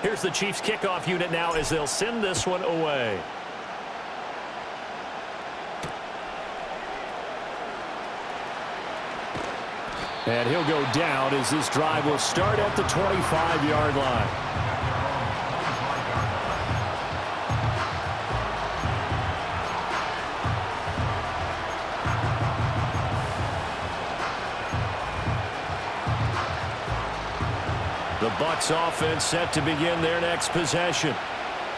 Here's the Chiefs kickoff unit now as they'll send this one away. And he'll go down as this drive will start at the 25-yard line. The Bucs offense set to begin their next possession.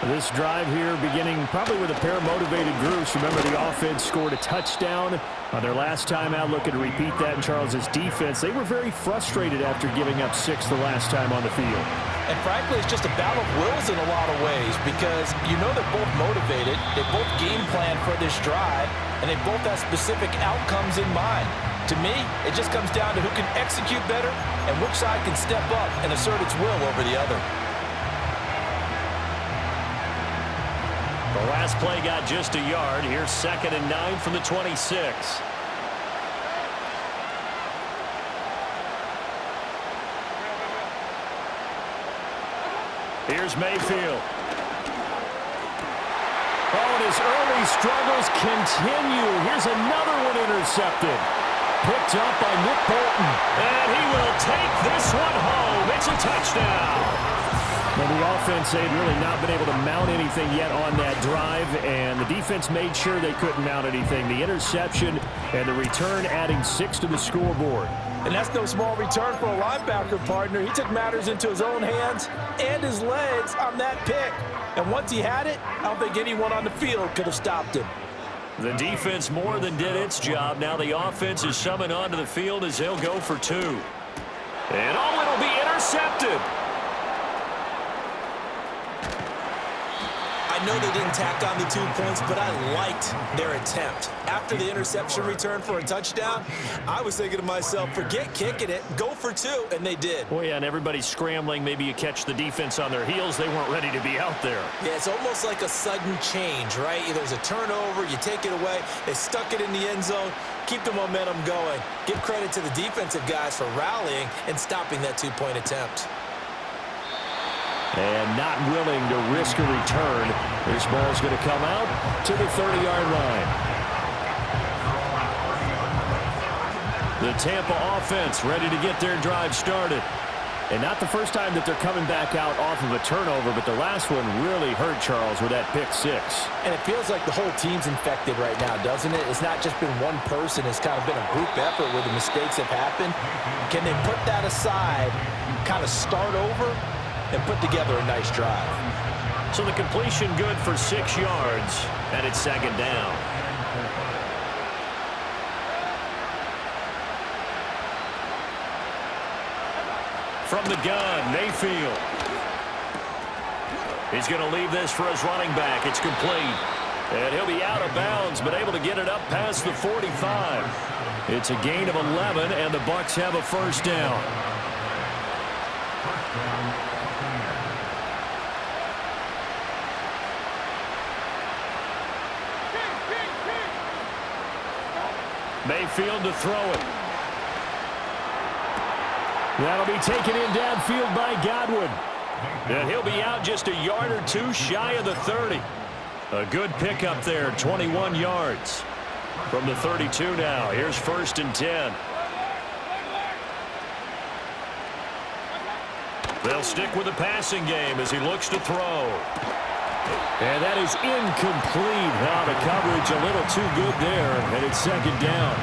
This drive here beginning probably with a pair of motivated groups. Remember, the offense scored a touchdown on their last time out, looking to repeat that in Charles's defense. They were very frustrated after giving up 6 the last time on the field. And frankly, it's just a battle of wills in a lot of ways because you know they're both motivated, they both game plan for this drive, and they both have specific outcomes in mind. To me, it just comes down to who can execute better and which side can step up and assert its will over the other. The last play got just a yard. Here's 2nd and 9 from the 26. Here's Mayfield. Oh, and his early struggles continue. Here's another one intercepted. Picked up by Nick Bolton. And he will take this one home. It's a touchdown. Well, the offense, they'd really not been able to mount anything yet on that drive, and the defense made sure they couldn't mount anything. The interception and the return adding 6 to the scoreboard. And that's no small return for a linebacker partner. He took matters into his own hands and his legs on that pick. And once he had it, I don't think anyone on the field could have stopped him. The defense more than did its job. Now the offense is summoned onto the field as they'll go for 2. And oh, it'll be intercepted. I know they didn't tack on the 2 points, but I liked their attempt. After the interception return for a touchdown, I was thinking to myself, forget kicking it, go for 2, and they did. Well, yeah, and everybody's scrambling. Maybe you catch the defense on their heels. They weren't ready to be out there. Yeah, it's almost like a sudden change, right? There's a turnover, you take it away, they stuck it in the end zone, keep the momentum going. Give credit to the defensive guys for rallying and stopping that 2-point attempt. And not willing to risk a return. This ball's going to come out to the 30-yard line. The Tampa offense ready to get their drive started. And not the first time that they're coming back out off of a turnover, but the last one really hurt Charles with that pick 6. And it feels like the whole team's infected right now, doesn't it? It's not just been one person. It's kind of been a group effort where the mistakes have happened. Can they put that aside, kind of start over, and put together a nice drive? So the completion good for 6 yards, and it's 2nd down. From the gun, Mayfield. He's going to leave this for his running back. It's complete. And he'll be out of bounds, but able to get it up past the 45. It's a gain of 11, and the Bucs have a first down. Mayfield to throw it. That'll be taken in downfield by Godwin. And he'll be out just a yard or 2 shy of the 30. A good pickup there, 21 yards. From the 32 now, here's 1st and 10. They'll stick with the passing game as he looks to throw. And that is incomplete. Now the coverage a little too good there, and it's 2nd down.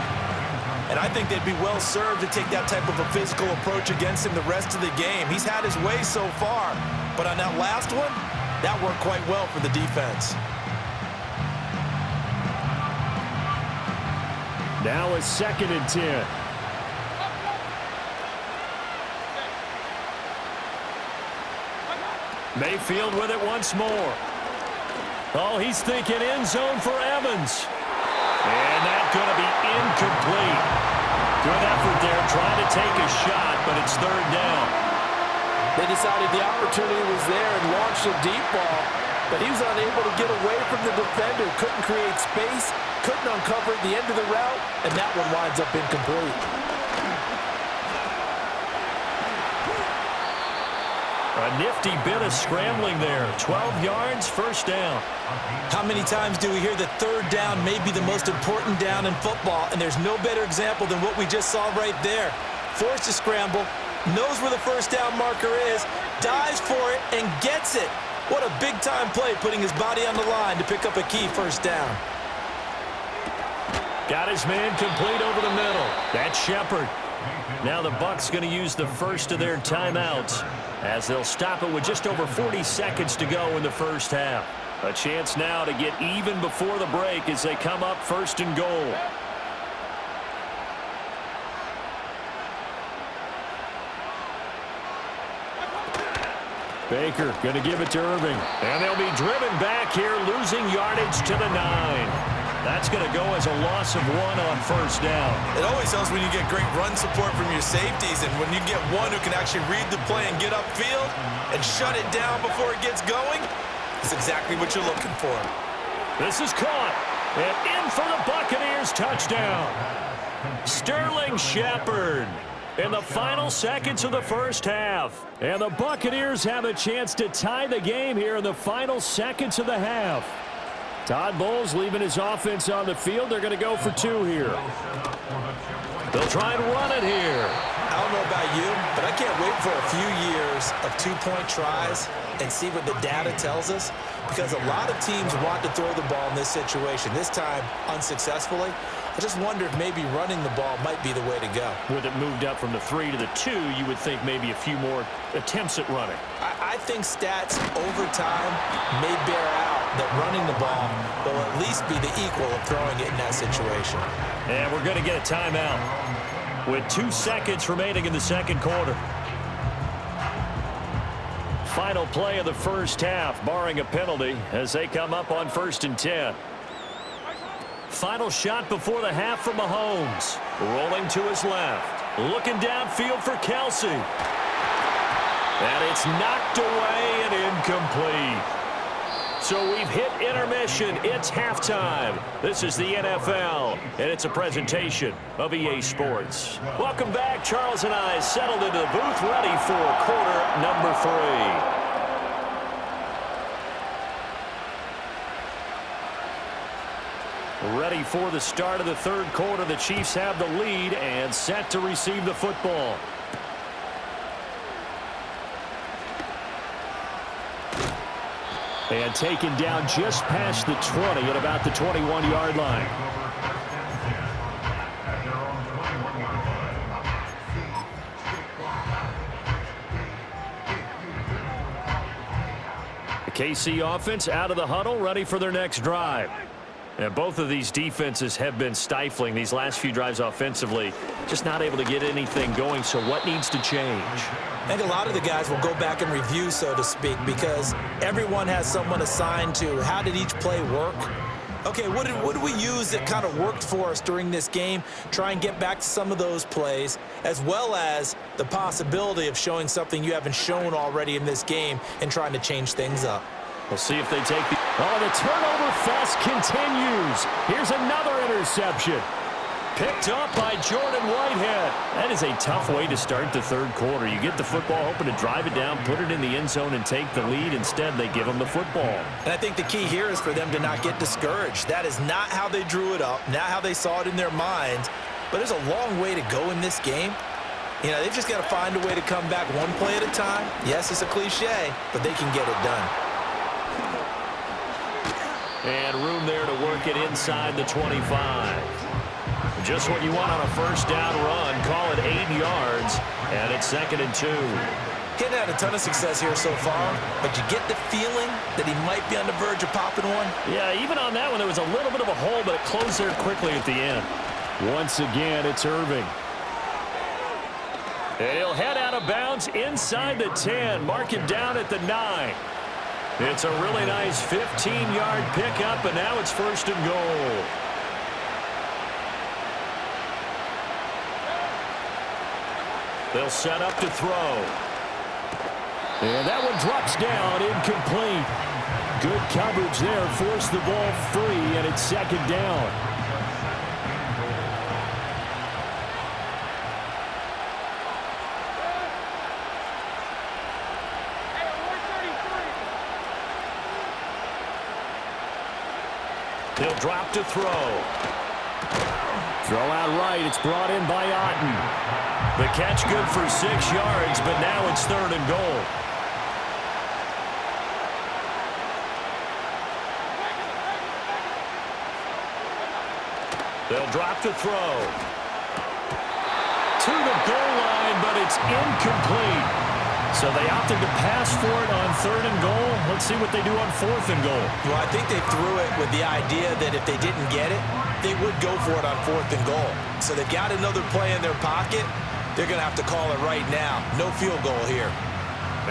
And I think they'd be well served to take that type of a physical approach against him the rest of the game. He's had his way so far, but on that last one, that worked quite well for the defense. Now a 2nd and 10. Mayfield with it once more. Oh, he's thinking end zone for Evans. And that's going to be incomplete. Good effort there trying to take a shot, but it's 3rd down. They decided the opportunity was there and launched a deep ball, but he was unable to get away from the defender. Couldn't create space, couldn't uncover the end of the route, and that one winds up incomplete. A A nifty bit of scrambling there. 12 yards, first down. How many times do we hear that third down may be the most important down in football, and there's no better example than what we just saw right there. Forced to scramble, knows where the first down marker is, dives for it, and gets it. What a big-time play, putting his body on the line to pick up a key first down. Got his man complete over the middle. That's Shepard. Now the Bucs going to use the first of their timeouts as they'll stop it with just over 40 seconds to go in the first half. A chance now to get even before the break as they come up first and goal. Baker going to give it to Irving. And they'll be driven back here, losing yardage to the 9. That's going to go as a loss of 1 on first down. It always helps when you get great run support from your safeties, and when you get one who can actually read the play and get upfield and shut it down before it gets going, it's exactly what you're looking for. This is caught. And in for the Buccaneers touchdown. Sterling Shepard in the final seconds of the first half. And the Buccaneers have a chance to tie the game here in the final seconds of the half. Todd Bowles leaving his offense on the field. They're going to go for 2 here. They'll try and run it here. I don't know about you, but I can't wait for a few years of two-point tries and see what the data tells us, because a lot of teams want to throw the ball in this situation, this time unsuccessfully. I just wonder if maybe running the ball might be the way to go. With it moved up from the 3 to the 2, you would think maybe a few more attempts at running. I think stats over time may bear out that running the ball will at least be the equal of throwing it in that situation. And we're going to get a timeout with 2 seconds remaining in the second quarter. Final play of the first half, barring a penalty, as they come up on 1st and 10. Final shot before the half from Mahomes. Rolling to his left. Looking downfield for Kelsey. And it's knocked away and incomplete. So we've hit intermission. It's halftime. This is the NFL, and it's a presentation of EA Sports. Welcome back. Charles and I settled into the booth, ready for quarter number 3. Ready for the start of the third quarter. The Chiefs have the lead and set to receive the football. And taken down just past the 20 at about the 21-yard line. The KC offense out of the huddle, ready for their next drive. And both of these defenses have been stifling these last few drives offensively. Just not able to get anything going, so what needs to change? I think a lot of the guys will go back and review, so to speak, because everyone has someone assigned to how did each play work. Okay, what did we use that kind of worked for us during this game? Try and get back to some of those plays, as well as the possibility of showing something you haven't shown already in this game and trying to change things up. We'll see if they take the... Oh, the turnover fest continues. Here's another interception. Picked up by Jordan Whitehead. That is a tough way to start the third quarter. You get the football, hoping to drive it down, put it in the end zone, and take the lead. Instead, they give them the football. And I think the key here is for them to not get discouraged. That is not how they drew it up, not how they saw it in their minds. But there's a long way to go in this game. You know, they've just got to find a way to come back one play at a time. Yes, it's a cliche, but they can get it done. And room there to work it inside the 25. Just what you want on a first down run. Call it 8 yards, and it's 2nd and 2. Hadn't had a ton of success here so far, but you get the feeling that he might be on the verge of popping one. Yeah, even on that one, there was a little bit of a hole, but it closed there quickly at the end. Once again, it's Irving. And he'll head out of bounds inside the 10. Mark him down at the 9. It's a really nice 15-yard pickup, and now it's 1st and goal. They'll set up to throw. And that one drops down, incomplete. Good coverage there, forced the ball free, and it's 2nd down. He'll drop to throw. Throw out right. It's brought in by Otten. The catch good for 6 yards, but now it's 3rd and goal. They'll drop to throw. To the goal line, but it's incomplete. So they opted to pass for it on 3rd and goal. Let's see what they do on 4th and goal. Well, I think they threw it with the idea that if they didn't get it, they would go for it on 4th and goal. So they've got another play in their pocket. They're going to have to call it right now. No field goal here.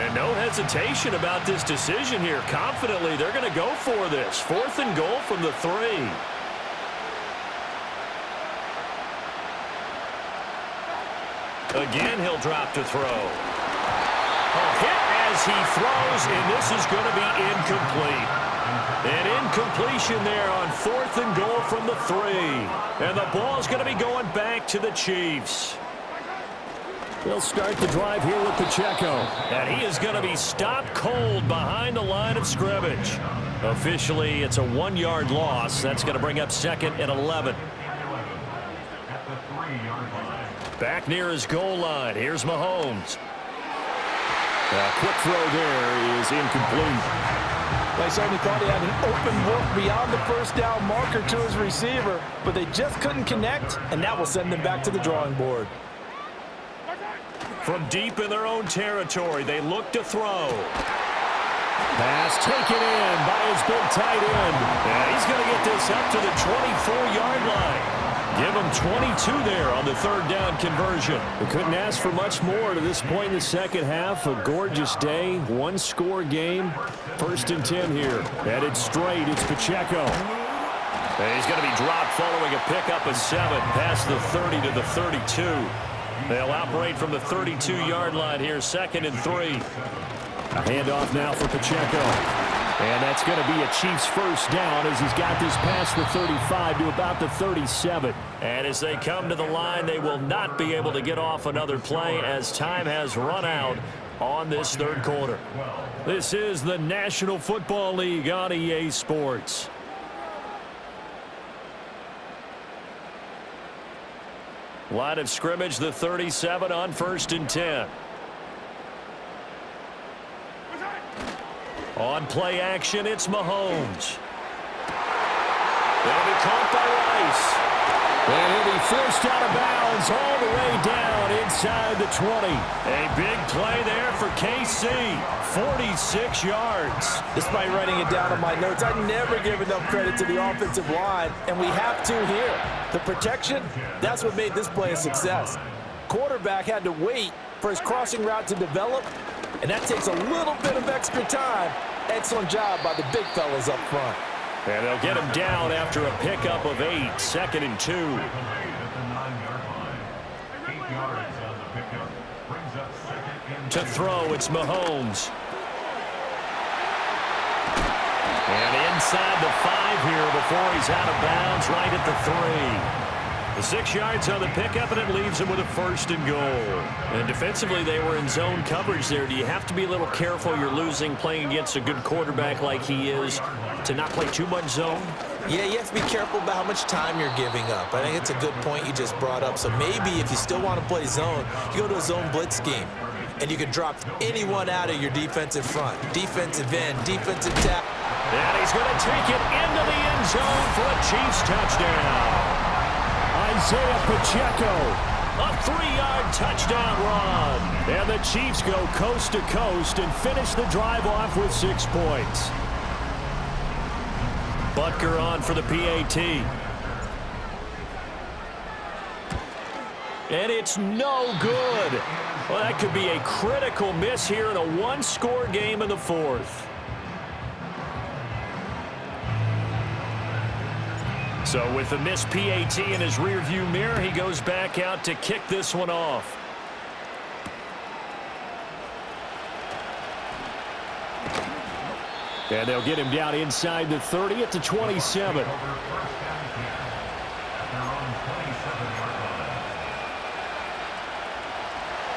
And no hesitation about this decision here. Confidently, they're going to go for this. 4th and goal from the 3. Again, he'll drop to throw. A hit as he throws, and this is going to be incomplete. An incompletion there on 4th and goal from the 3. And the ball's going to be going back to the Chiefs. They'll start the drive here with Pacheco. And he is going to be stopped cold behind the line of scrimmage. Officially, it's a 1-yard loss. That's going to bring up 2nd and 11. Back near his goal line. Here's Mahomes. A quick throw there is incomplete. They certainly thought he had an open look beyond the first down marker to his receiver, but they just couldn't connect, and that will send them back to the drawing board. From deep in their own territory, they look to throw. Pass taken in by his big tight end. And he's going to get this up to the 24-yard line. Give him 22 there on the 3rd down conversion. We couldn't ask for much more to this point in the second half. A gorgeous day, 1-score game. 1st and 10 here. And it's straight. It's Pacheco. And he's going to be dropped following a pickup of 7 past the 30 to the 32. They'll operate from the 32-yard line here, 2nd and 3. A handoff now for Pacheco. And that's going to be a Chiefs first down as he's got this past the 35 to about the 37. And as they come to the line, they will not be able to get off another play as time has run out on this 3rd quarter. This is the National Football League on EA Sports. Line of scrimmage, the 37 on 1st and 10. On play action, it's Mahomes. They'll be caught by Rice. And he'll be forced out of bounds all the way down inside the 20. A big play there for KC. 46 yards. Despite writing it down on my notes, I never give enough credit to the offensive line, and we have to here. The protection, that's what made this play a success. Quarterback had to wait for his crossing route to develop, and that takes a little bit of extra time. Excellent job by the big fellas up front. And they'll get him down after a pickup of 8, 2nd and 2. To throw, it's Mahomes. And inside the 5 here before he's out of bounds right at the 3. The 6 yards on the pickup, and it leaves him with a 1st and goal. And defensively, they were in zone coverage there. Do you have to be a little careful? You're losing playing against a good quarterback like he is to not play too much zone? Yeah, you have to be careful about how much time you're giving up. I think it's a good point you just brought up. So maybe if you still want to play zone, you go to a zone blitz scheme. And you can drop anyone out of your defensive front. Defensive end, defensive tackle. And he's going to take it into the end zone for a Chiefs touchdown. Isaiah Pacheco, a 3-yard touchdown run. And the Chiefs go coast to coast and finish the drive off with 6 points. Butker on for the PAT. And it's no good. Well, that could be a critical miss here in a 1-score game in the 4th. So with the missed PAT in his rearview mirror, he goes back out to kick this one off. And they'll get him down inside the 30 at the 27.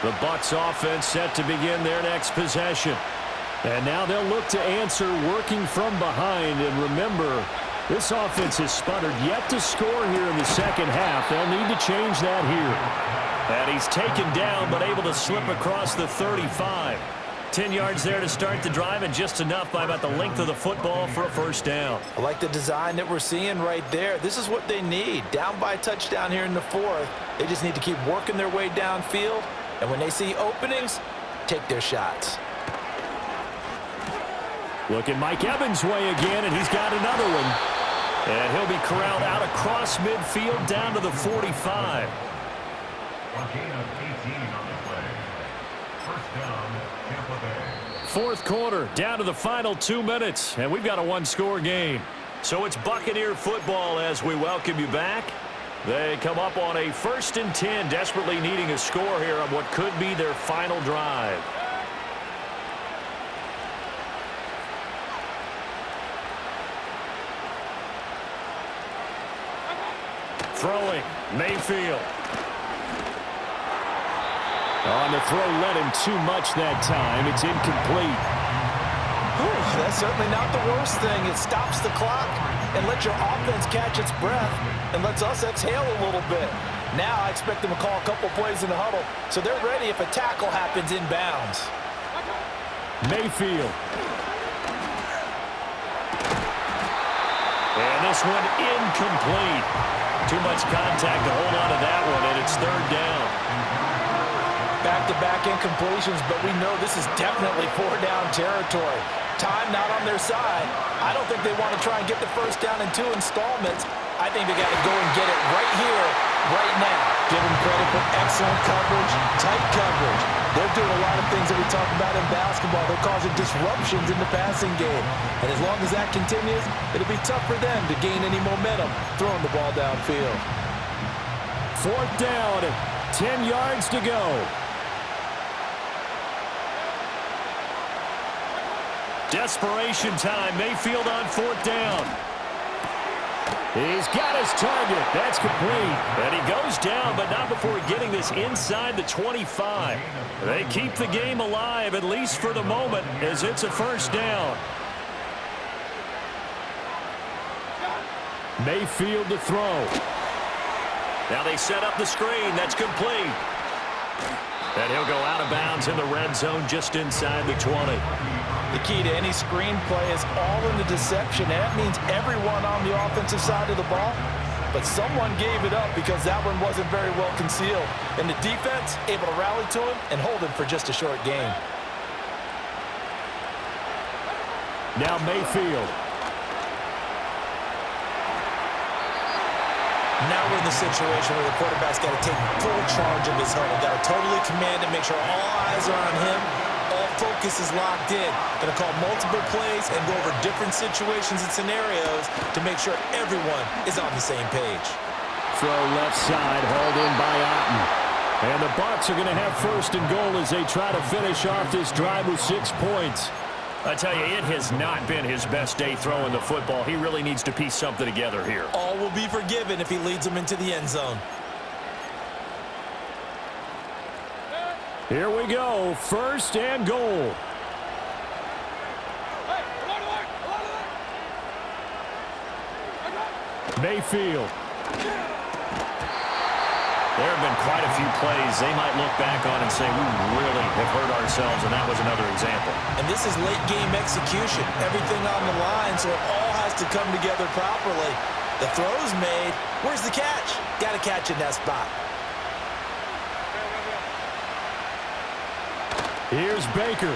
The Bucs offense set to begin their next possession. And now they'll look to answer working from behind. And remember, This offense has sputtered yet to score here in the second half. They'll need to change that here. And he's taken down but able to slip across the 35. 10 yards there to start the drive, and just enough by about the length of the football for a first down. I like the design that we're seeing right there. This is what they need. Down by a touchdown here in the fourth. They just need to keep working their way downfield, and when they see openings, take their shots. Look at Mike Evans' way again, and he's got another one. And he'll be corralled out across midfield down to the 45. Fourth quarter, down to the final 2 minutes, and we've got a one-score game. So it's Buccaneer football as we welcome you back. They come up on a 1st and 10, desperately needing a score here on what could be their final drive. Throwing, Mayfield. On the throw, led him too much that time. It's incomplete. That's certainly not the worst thing. It stops the clock and lets your offense catch its breath and lets us exhale a little bit. Now I expect them to call a couple plays in the huddle so they're ready if a tackle happens inbounds. Mayfield. And this one incomplete. Too much contact to hold on to that one, and it's third down. Back-to-back incompletions, but we know this is definitely four-down territory. Time not on their side. I don't think they want to try and get the first down in 2 installments. I think they got to go and get it right here, right now. Give them credit for excellent coverage, tight coverage. They're doing a lot of things that we talk about in basketball. They're causing disruptions in the passing game. And as long as that continues, it'll be tough for them to gain any momentum throwing the ball downfield. Fourth down, 10 yards to go. Desperation time. Mayfield on fourth down. He's got his target. That's complete. And he goes down, but not before getting this inside the 25. They keep the game alive, at least for the moment, as it's a first down. Mayfield to throw. Now they set up the screen. That's complete. And he'll go out of bounds in the red zone just inside the 20. The key to any screenplay is all in the deception. And that means everyone on the offensive side of the ball. But someone gave it up because that one wasn't very well concealed. And the defense able to rally to him and hold him for just a short gain. Now Mayfield. Now we're in the situation where the quarterback's got to take full charge of his huddle. Got to totally command it, make sure all eyes are on him. All focus is locked in. Going to call multiple plays and go over different situations and scenarios to make sure everyone is on the same page. Throw left side, hauled in by Otten. And the Bucs are going to have first and goal as they try to finish off this drive with 6 points. I tell you, it has not been his best day throwing the football. He really needs to piece something together here. All will be forgiven if he leads them into the end zone. Here we go, first and goal. Mayfield. There have been quite a few plays they might look back on and say, we really have hurt ourselves, and that was another example. And this is late game execution. Everything on the line, so it all has to come together properly. The throw's made. Where's the catch? Got to catch in that spot. Here's Baker.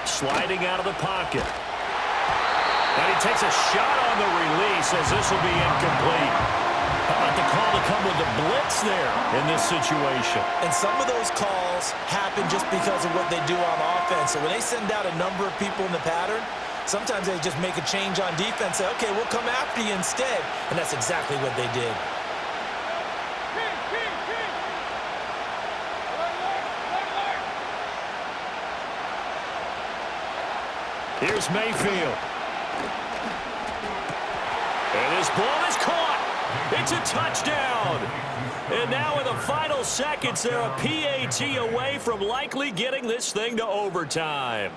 Sliding out of the pocket. And he takes a shot on the release as this will be incomplete. How about the call to come with the blitz there in this situation? And some of those calls happen just because of what they do on offense. So when they send out a number of people in the pattern, sometimes they just make a change on defense. Say, okay, we'll come after you instead. And that's exactly what they did. Here's Mayfield. And this ball is caught. It's a touchdown. And now in the final seconds, they're a PAT away from likely getting this thing to overtime.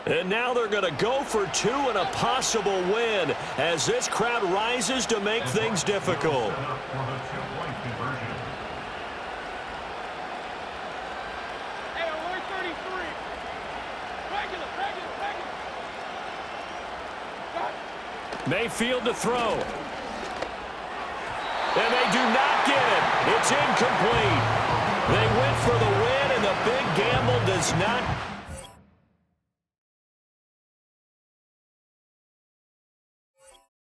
And now they're going to go for two and a possible win as this crowd rises to make things difficult. Mayfield to throw. And they do not get it. It's incomplete. They went for the win, and the big gamble does not